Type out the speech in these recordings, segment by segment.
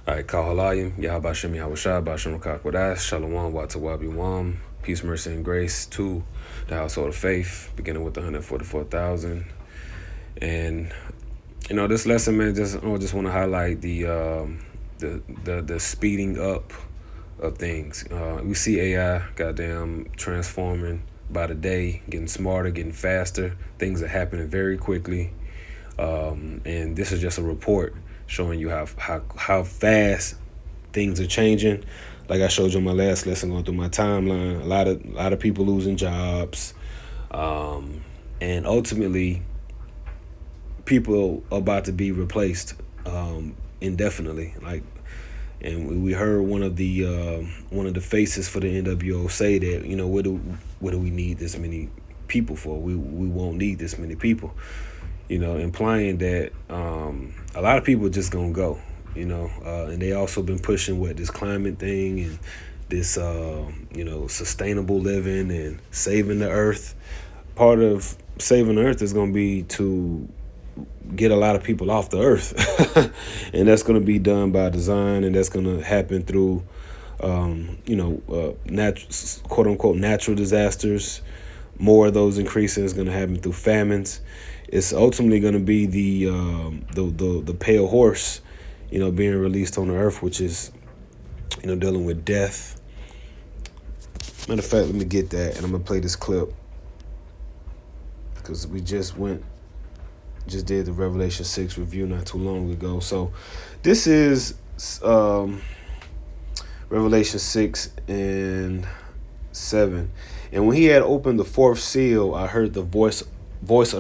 All right, Kahalayim, Yahabashim Yahushua, Bashim Kakwadash, Shalom, Watawabi Wam, peace, mercy, and grace to the household of faith, beginning with the 144,000. And this lesson, man, I just want to highlight the speeding up of things. We see AI goddamn transforming by the day, getting smarter, getting faster. Things are happening very quickly. And this is just a report showing you how fast things are changing. Like I showed you in my last lesson, going through my timeline, a lot of people losing jobs, and ultimately people are about to be replaced indefinitely. And we heard one of the faces for the NWO say that, what do we need this many people for? We won't need this many people. Implying that a lot of people are just gonna go, and they also been pushing this climate thing and this, sustainable living and saving the earth. Part of saving the earth is gonna be to get a lot of people off the earth, and that's gonna be done by design, and that's gonna happen through, quote unquote natural disasters. More of those increasing is gonna happen through famines. It's ultimately going to be the pale horse, being released on the earth, which is, dealing with death. Matter of fact, let me get that, and I'm going to play this clip because we just did the Revelation 6 review not too long ago. So this is Revelation 6 and 7. And when he had opened the fourth seal, I heard the voice of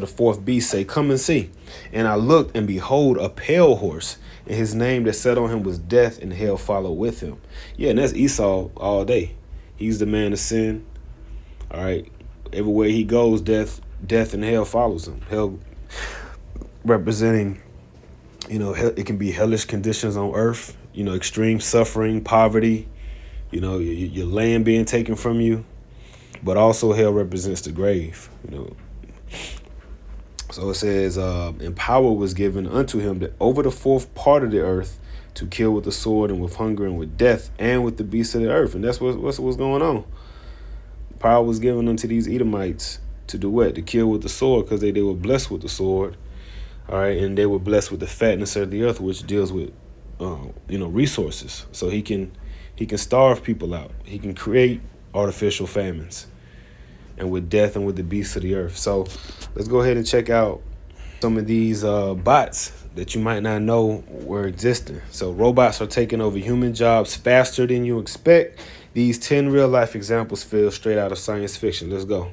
the fourth beast say, "Come and see." And I looked, and behold, a pale horse, and his name that sat on him was Death, and hell followed with him. Yeah, and that's Esau all day. He's the man of sin. All right, everywhere he goes, death and hell follows him. Hell representing, it can be hellish conditions on earth, extreme suffering, poverty, your land being taken from you, but also hell represents the grave, So it says, and power was given unto him that over the fourth part of the earth to kill with the sword and with hunger and with death and with the beasts of the earth. And that's what's going on. Power was given unto these Edomites to do what? To kill with the sword, because they were blessed with the sword. All right, and they were blessed with the fatness of the earth, which deals with, resources. So he can starve people out. He can create artificial famines, and with death and with the beasts of the earth. So let's go ahead and check out some of these bots that you might not know were existing. So robots are taking over human jobs faster than you expect. These 10 real life examples feel straight out of science fiction. Let's go.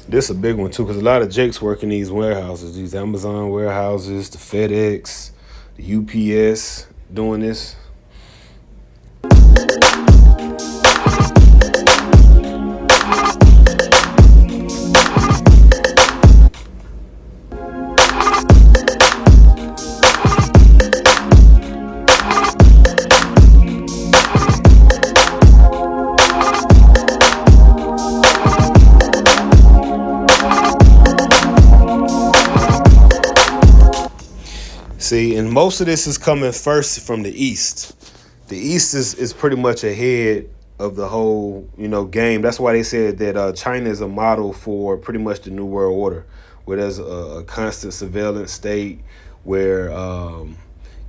This is a big one too, because a lot of Jakes work in these warehouses, these Amazon warehouses, the FedEx, the UPS, doing this. See, and most of this is coming first from the East. The East is pretty much ahead of the whole, game. That's why they said that China is a model for pretty much the New World Order, where there's a constant surveillance state, where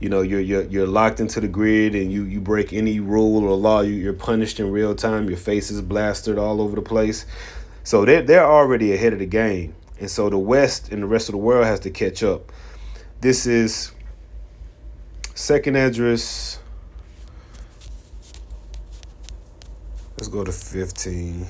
you're locked into the grid, and you break any rule or law, you're punished in real time. Your face is blasted all over the place. So they're already ahead of the game, and so the West and the rest of the world has to catch up. This is Second Esdras. Let's go to 15.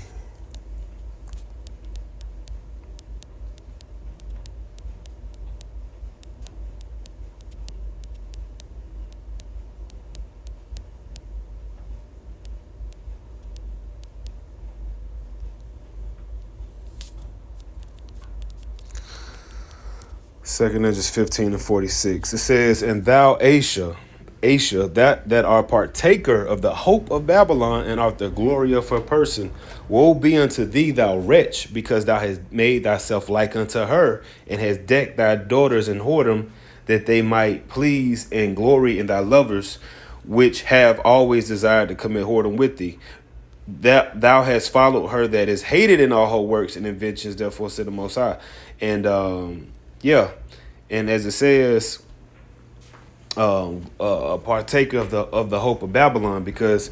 Second Esdras 15 and 46. It says, "And thou, Asia, that are partaker of the hope of Babylon, and art the glory of her person. Woe be unto thee, thou wretch, because thou hast made thyself like unto her, and hast decked thy daughters in whoredom, that they might please and glory in thy lovers, which have always desired to commit whoredom with thee. That thou hast followed her that is hated in all her works and inventions, therefore said the Most High." And yeah, and as it says, a partaker of the hope of Babylon, because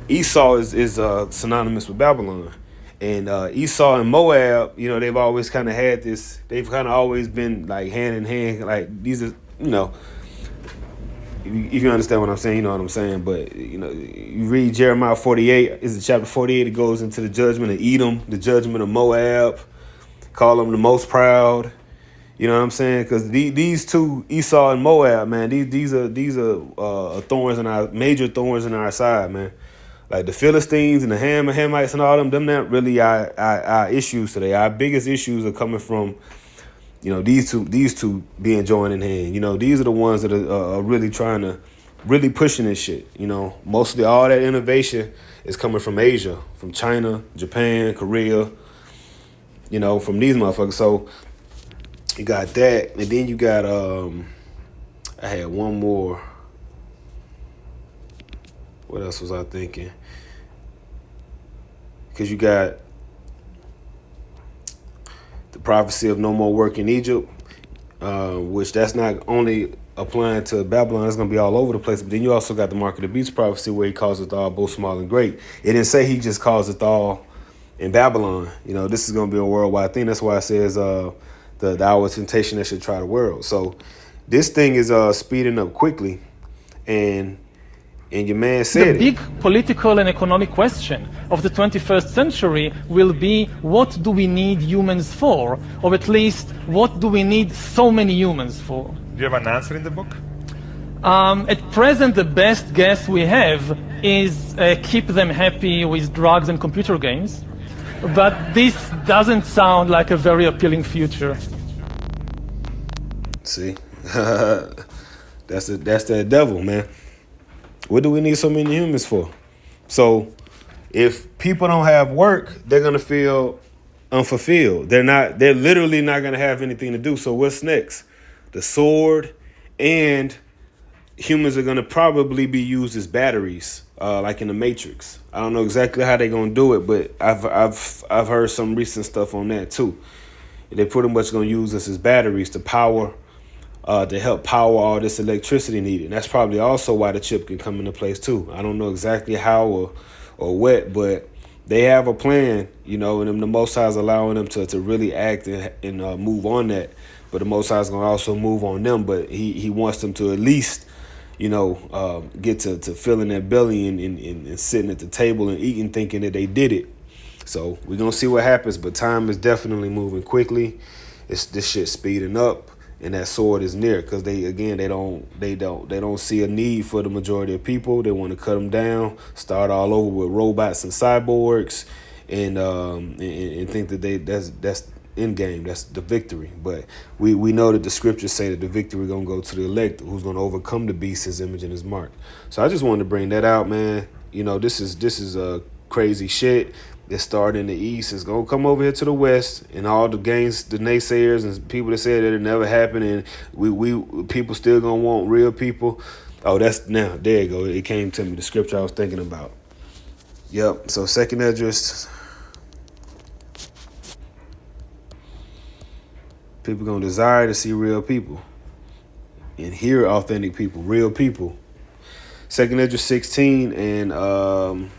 Esau is synonymous with Babylon, and Esau and Moab, they've always kind of had this. They've kind of always been like hand in hand. Like these are, if you understand what I'm saying, you know what I'm saying. But you read Jeremiah 48. Is it chapter 48? It goes into the judgment of Edom, the judgment of Moab. Call them the most proud. You know what I'm saying? Because these two, Esau and Moab, man, these are thorns in our major thorns in our side, man. Like the Philistines and the Hamites and all them not really our issues today. Our biggest issues are coming from, these two being joined in hand. These are the ones that are really trying to, really pushing this shit. Mostly all that innovation is coming from Asia, from China, Japan, Korea. From these motherfuckers. So you got that, and then you got I had one more. What else was I thinking? Because you got the prophecy of no more work in Egypt, which that's not only applying to Babylon, it's going to be all over the place. But then you also got the Mark of the Beast prophecy, where he calls it all both small and great. It didn't say he just calls it all in Babylon. This is going to be a worldwide thing. That's why it says the hour of temptation that should try the world. So this thing is speeding up quickly, and your man said the big political and economic question of the 21st century will be, what do we need humans for? Or at least, what do we need so many humans for? Do you have an answer in the book? At present, the best guess we have is keep them happy with drugs and computer games. But this doesn't sound like a very appealing future. See, that's the devil, man. What do we need so many humans for? So if people don't have work, they're gonna feel unfulfilled. They're literally not gonna have anything to do. So what's next? The sword, and humans are gonna probably be used as batteries, like in the Matrix. I don't know exactly how they're gonna do it, but I've heard some recent stuff on that too. They're pretty much gonna use us as batteries to power, to help power all this electricity needed. And that's probably also why the chip can come into place too. I don't know exactly how or what, but they have a plan, and the Most High is allowing them to really act and move on that. But the Most High is gonna also move on them. But he wants them to at least, get to filling their belly and sitting at the table and eating, thinking that they did it. So we're gonna see what happens, but time is definitely moving quickly. This shit speeding up, and that sword is near, because they don't see a need for the majority of people. They want to cut them down, start all over with robots and cyborgs, and think that that's end game. That's the victory. But we know that the scriptures say that the victory gonna go to the elect, who's gonna overcome the beast, his image and his mark. So I just wanted to bring that out, man. This is crazy shit. That started in the East is gonna come over here to the West, and all the naysayers and people that said that it never happened, and we people still gonna want real people. Oh, there you go. It came to me, the scripture I was thinking about. Yep. So Second Esdras, people gonna desire to see real people. and hear authentic people, real people. 2 Ezra 16 and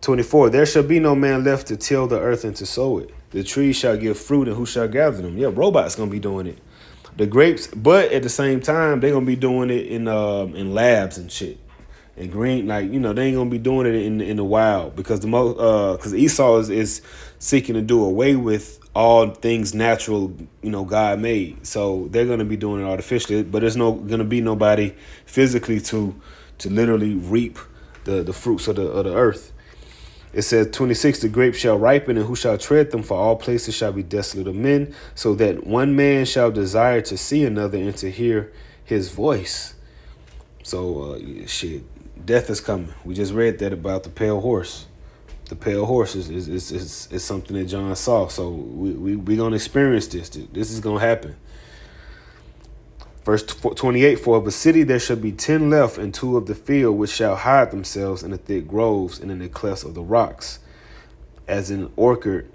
24. There shall be no man left to till the earth and to sow it. The trees shall give fruit, and who shall gather them? Yeah, robots gonna be doing it. The grapes, but at the same time, they're gonna be doing it in labs and shit. And green, like, you know, they ain't gonna be doing it in the wild, because because Esau is seeking to do away with all things natural, you know, God made. So they're gonna be doing it artificially, but there's gonna be nobody physically to literally reap the fruits of the earth. It says 26, the grapes shall ripen, and who shall tread them? For all places shall be desolate of men, so that one man shall desire to see another and to hear his voice. So shit, death is coming. We just read that about the pale horse. The pale horse is something that John saw. So we gonna experience this. This is gonna happen. Verse 28, for of a city there shall be 10 left, and 2 of the field, which shall hide themselves in the thick groves and in the clefts of the rocks, as in an orchard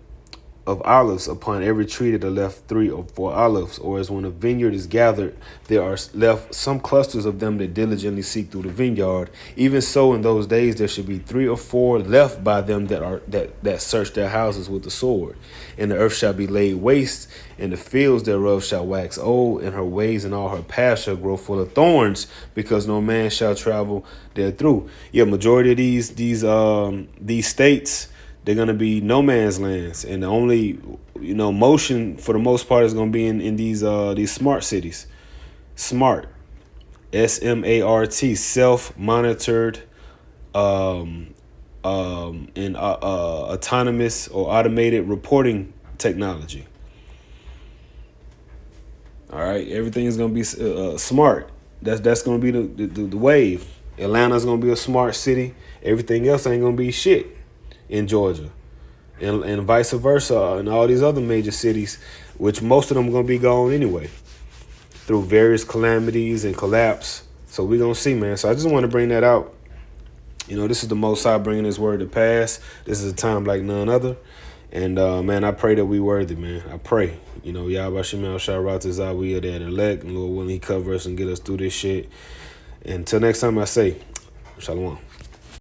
of olives. Upon every tree that are left 3 or 4 olives, or as when a vineyard is gathered, there are left some clusters of them that diligently seek through the vineyard. Even so, in those days there should be 3 or 4 left by them that search their houses with the sword. And the earth shall be laid waste, and the fields thereof shall wax old, and her ways and all her paths shall grow full of thorns, because no man shall travel therethrough. Yeah, majority of these states, they're gonna be no man's lands, and the only, you know, motion for the most part is gonna be in these smart cities. Smart, SMART, self-monitored, and autonomous or automated reporting technology. All right, everything is gonna be smart. That's gonna be the wave. Atlanta's gonna be a smart city. Everything else ain't gonna be shit in Georgia, and vice versa, and all these other major cities, which most of them are gonna be gone anyway through various calamities and collapse. So we're gonna see, man. So I just want to bring that out. You know, this is the Most High bringing His word to pass. This is a time like none other. And man, I pray that we worthy, man. I pray, you know, Yahweh Shemel Sharat Zawiya, that elect, and Lord willing, He cover us and get us through this shit. And until next time, I say, Shalom.